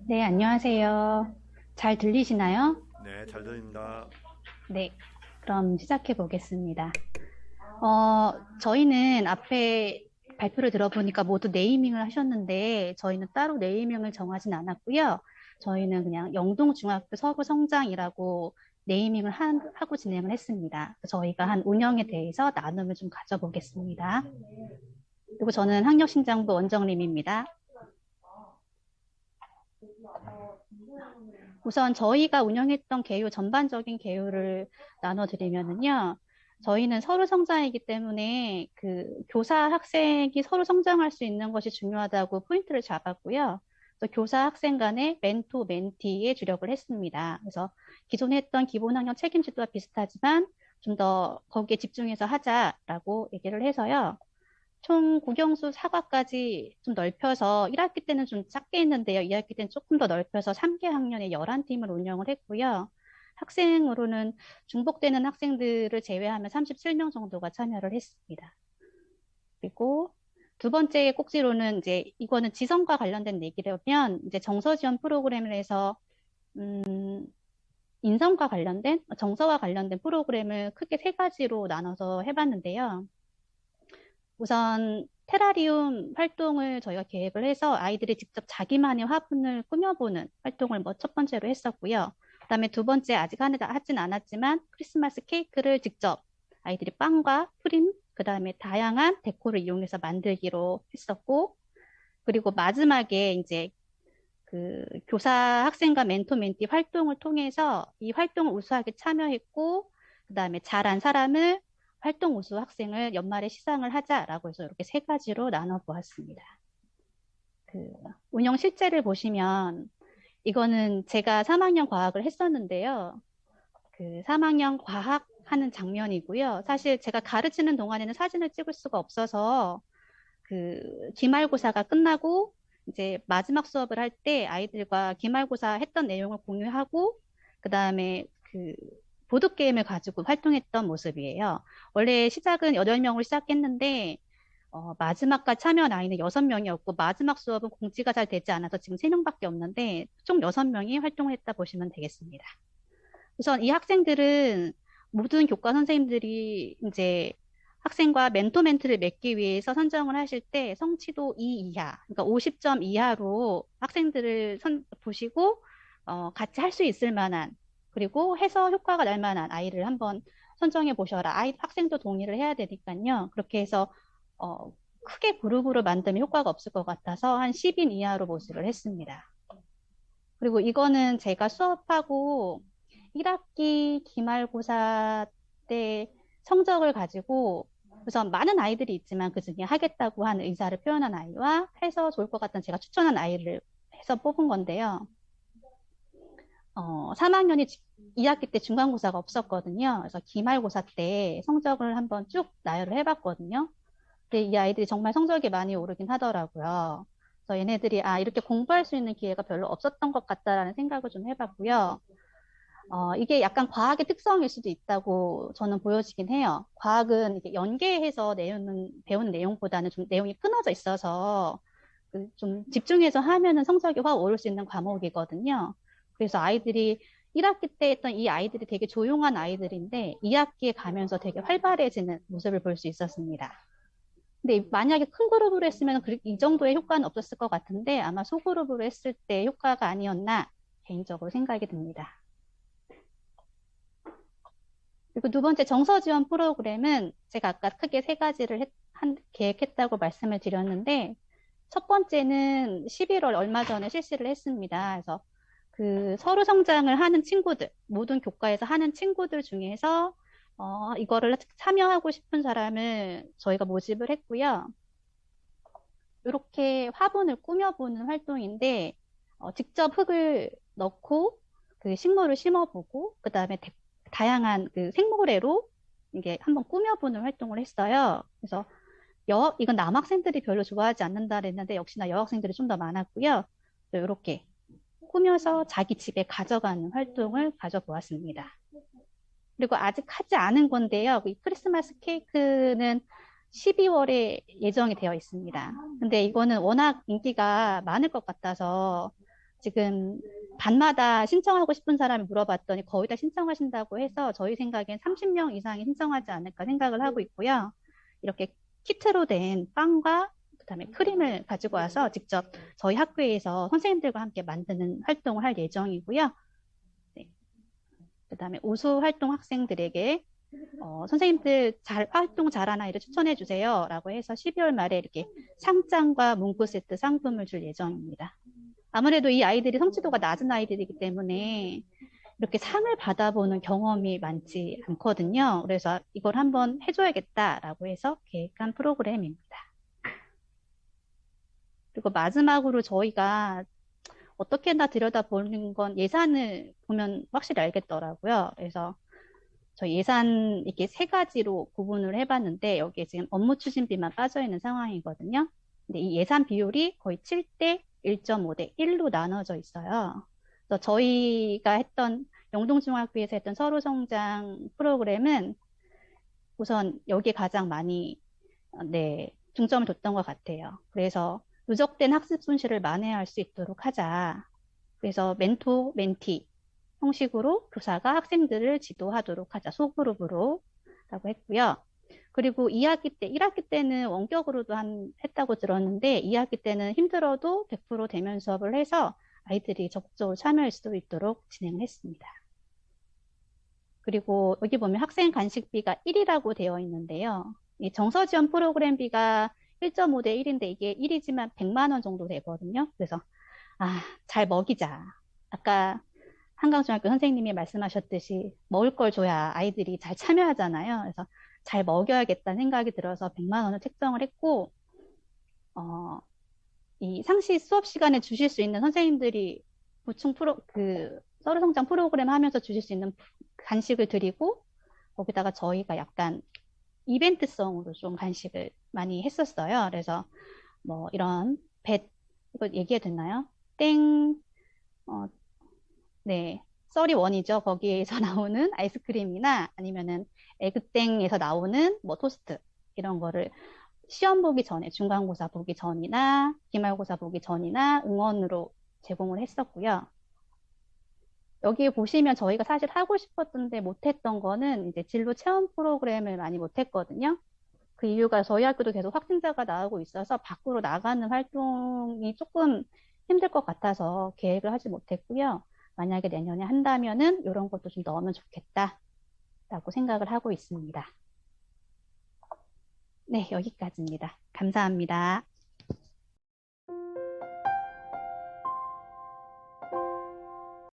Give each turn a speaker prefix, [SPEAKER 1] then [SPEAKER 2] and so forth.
[SPEAKER 1] 네, 안녕하세요. 잘 들리시나요?
[SPEAKER 2] 네, 잘 들립니다.
[SPEAKER 1] 네, 그럼 시작해 보겠습니다. 저희는 앞에 발표를 들어보니까 모두 네이밍을 하셨는데, 저희는 따로 네이밍을 정하진 않았고요. 저희는 그냥 영동중학교 서구성장이라고 네이밍을 하고 진행을 했습니다. 저희가 한 운영에 대해서 나눔을 좀 가져보겠습니다. 그리고 저는 학력신장부 원정림입니다. 우선 저희가 운영했던 개요, 전반적인 개요를 나눠드리면은요, 저희는 서로 성장이기 때문에 그 교사 학생이 서로 성장할 수 있는 것이 중요하다고 포인트를 잡았고요. 또 교사 학생 간의 멘토, 멘티에 주력을 했습니다. 그래서 기존에 했던 기본 학력 책임지도와 비슷하지만 좀 더 거기에 집중해서 하자라고 얘기를 해서요. 총 국영수 사과까지 좀 넓혀서 1학기 때는 좀 작게 했는데요. 2학기 때는 조금 더 넓혀서 3개 학년에 11팀을 운영을 했고요. 학생으로는 중복되는 학생들을 제외하면 37명 정도가 참여를 했습니다. 그리고 두 번째 꼭지로는 이제 이거는 지성과 관련된 얘기라면 이제 정서 지원 프로그램을 해서 인성과 관련된 정서와 관련된 프로그램을 크게 세 가지로 나눠서 해봤는데요. 우선 테라리움 활동을 저희가 계획을 해서 아이들이 직접 자기만의 화분을 꾸며보는 활동을 뭐 첫 번째로 했었고요. 그다음에 두 번째 아직 하진 않았지만 크리스마스 케이크를 직접 아이들이 빵과 프림, 그다음에 다양한 데코를 이용해서 만들기로 했었고, 그리고 마지막에 이제 그 교사 학생과 멘토 멘티 활동을 통해서 이 활동을 우수하게 참여했고, 그다음에 잘한 사람을 활동 우수 학생을 연말에 시상을 하자라고 해서 이렇게 세 가지로 나눠 보았습니다. 그 운영 실제를 보시면 이거는 제가 3학년 과학을 했었는데요. 그 3학년 과학 하는 장면이고요. 사실 제가 가르치는 동안에는 사진을 찍을 수가 없어서 그 기말고사가 끝나고 이제 마지막 수업을 할 때 아이들과 기말고사 했던 내용을 공유하고 그다음에 그 보드게임을 가지고 활동했던 모습이에요. 원래 시작은 8명으로 시작했는데 마지막까지 참여한 아이는 6명이었고 마지막 수업은 공지가 잘 되지 않아서 지금 3명밖에 없는데 총 6명이 활동을 했다 보시면 되겠습니다. 우선 이 학생들은 모든 교과 선생님들이 이제 학생과 멘토 멘트를 맺기 위해서 선정을 하실 때 성취도 2 이하, 그러니까 50점 이하로 학생들을 보시고 같이 할 수 있을 만한 그리고 해서 효과가 날 만한 아이를 한번 선정해 보셔라. 학생도 동의를 해야 되니까요. 그렇게 해서 크게 그룹으로 만들면 효과가 없을 것 같아서 한 10인 이하로 모집을 했습니다. 그리고 이거는 제가 수업하고 1학기 기말고사 때 성적을 가지고 우선 많은 아이들이 있지만 그중에 하겠다고 한 의사를 표현한 아이와 해서 좋을 것 같은 제가 추천한 아이를 해서 뽑은 건데요. 3학년이 2학기 때 중간고사가 없었거든요. 그래서 기말고사 때 성적을 한번 쭉 나열을 해봤거든요. 근데 이 아이들이 정말 성적이 많이 오르긴 하더라고요. 그래서 얘네들이 이렇게 공부할 수 있는 기회가 별로 없었던 것 같다라는 생각을 좀 해봤고요. 이게 약간 과학의 특성일 수도 있다고 저는 보여지긴 해요. 과학은 이게 연계해서 배우는 내용보다는 좀 내용이 끊어져 있어서 그좀 집중해서 하면은 성적이 확 오를 수 있는 과목이거든요. 그래서 아이들이 1학기 때 했던 이 아이들이 되게 조용한 아이들인데 2학기에 가면서 되게 활발해지는 모습을 볼 수 있었습니다. 근데 만약에 큰 그룹으로 했으면 이 정도의 효과는 없었을 것 같은데 아마 소그룹으로 했을 때 효과가 아니었나 개인적으로 생각이 듭니다. 그리고 두 번째 정서 지원 프로그램은 제가 아까 크게 세 가지를 계획했다고 말씀을 드렸는데 첫 번째는 11월 얼마 전에 실시를 했습니다. 그래서 그 서로 성장을 하는 친구들, 모든 교과에서 하는 친구들 중에서 이거를 참여하고 싶은 사람을 저희가 모집을 했고요. 이렇게 화분을 꾸며보는 활동인데 직접 흙을 넣고 그 식물을 심어보고 그 다음에 다양한 그 생모래로 이게 한번 꾸며보는 활동을 했어요. 그래서 이건 남학생들이 별로 좋아하지 않는다 그랬는데 역시나 여학생들이 좀 더 많았고요. 이렇게 꾸며서 자기 집에 가져가는 활동을 가져보았습니다. 그리고 아직 하지 않은 건데요. 이 크리스마스 케이크는 12월에 예정이 되어 있습니다. 근데 이거는 워낙 인기가 많을 것 같아서 지금 반마다 신청하고 싶은 사람이 물어봤더니 거의 다 신청하신다고 해서 저희 생각엔 30명 이상이 신청하지 않을까 생각을 하고 있고요. 이렇게 키트로 된 빵과 그다음에 크림을 가지고 와서 직접 저희 학교에서 선생님들과 함께 만드는 활동을 할 예정이고요. 네. 그다음에 우수 활동 학생들에게 선생님들 활동 잘한 아이를 추천해 주세요. 라고 해서 12월 말에 이렇게 상장과 문구 세트 상품을 줄 예정입니다. 아무래도 이 아이들이 성취도가 낮은 아이들이기 때문에 이렇게 상을 받아보는 경험이 많지 않거든요. 그래서 이걸 한번 해줘야겠다라고 해서 계획한 프로그램입니다. 그리고 마지막으로 저희가 어떻게나 들여다보는 건 예산을 보면 확실히 알겠더라고요. 그래서 저희 예산 이렇게 세 가지로 구분을 해봤는데 여기에 지금 업무 추진비만 빠져 있는 상황이거든요. 근데 이 예산 비율이 거의 7대 1.5대 1로 나눠져 있어요. 그래서 저희가 했던 영동중학교에서 했던 서로성장 프로그램은 우선 여기에 가장 많이 네, 중점을 뒀던 것 같아요. 그래서 누적된 학습 손실을 만회할 수 있도록 하자. 그래서 멘토, 멘티 형식으로 교사가 학생들을 지도하도록 하자. 소그룹으로 라고 했고요. 그리고 2학기 때, 1학기 때는 원격으로도 했다고 들었는데 2학기 때는 힘들어도 100% 대면 수업을 해서 아이들이 적극적으로 참여할 수 있도록 진행을 했습니다. 그리고 여기 보면 학생 간식비가 1이라고 되어 있는데요. 이 정서지원 프로그램비가 1.5대 1인데 이게 1이지만 100만 원 정도 되거든요. 그래서 잘 먹이자. 아까 한강중학교 선생님이 말씀하셨듯이 먹을 걸 줘야 아이들이 잘 참여하잖아요. 그래서 잘 먹여야겠다는 생각이 들어서 100만 원을 책정을 했고, 이 상시 수업 시간에 주실 수 있는 선생님들이 보충 서로성장 프로그램 하면서 주실 수 있는 간식을 드리고, 거기다가 저희가 약간 이벤트성으로 좀 간식을 많이 했었어요. 그래서 뭐 이런 이거 얘기해도 되나요? 네, 써리원이죠. 거기에서 나오는 아이스크림이나 아니면은 에그땡에서 나오는 뭐 토스트 이런 거를 시험 보기 전에 중간고사 보기 전이나 기말고사 보기 전이나 응원으로 제공을 했었고요. 여기 보시면 저희가 사실 하고 싶었던데 못했던 거는 이제 진로 체험 프로그램을 많이 못했거든요. 그 이유가 저희 학교도 계속 확진자가 나오고 있어서 밖으로 나가는 활동이 조금 힘들 것 같아서 계획을 하지 못했고요. 만약에 내년에 한다면은 이런 것도 좀 넣으면 좋겠다라고 생각을 하고 있습니다. 네, 여기까지입니다. 감사합니다.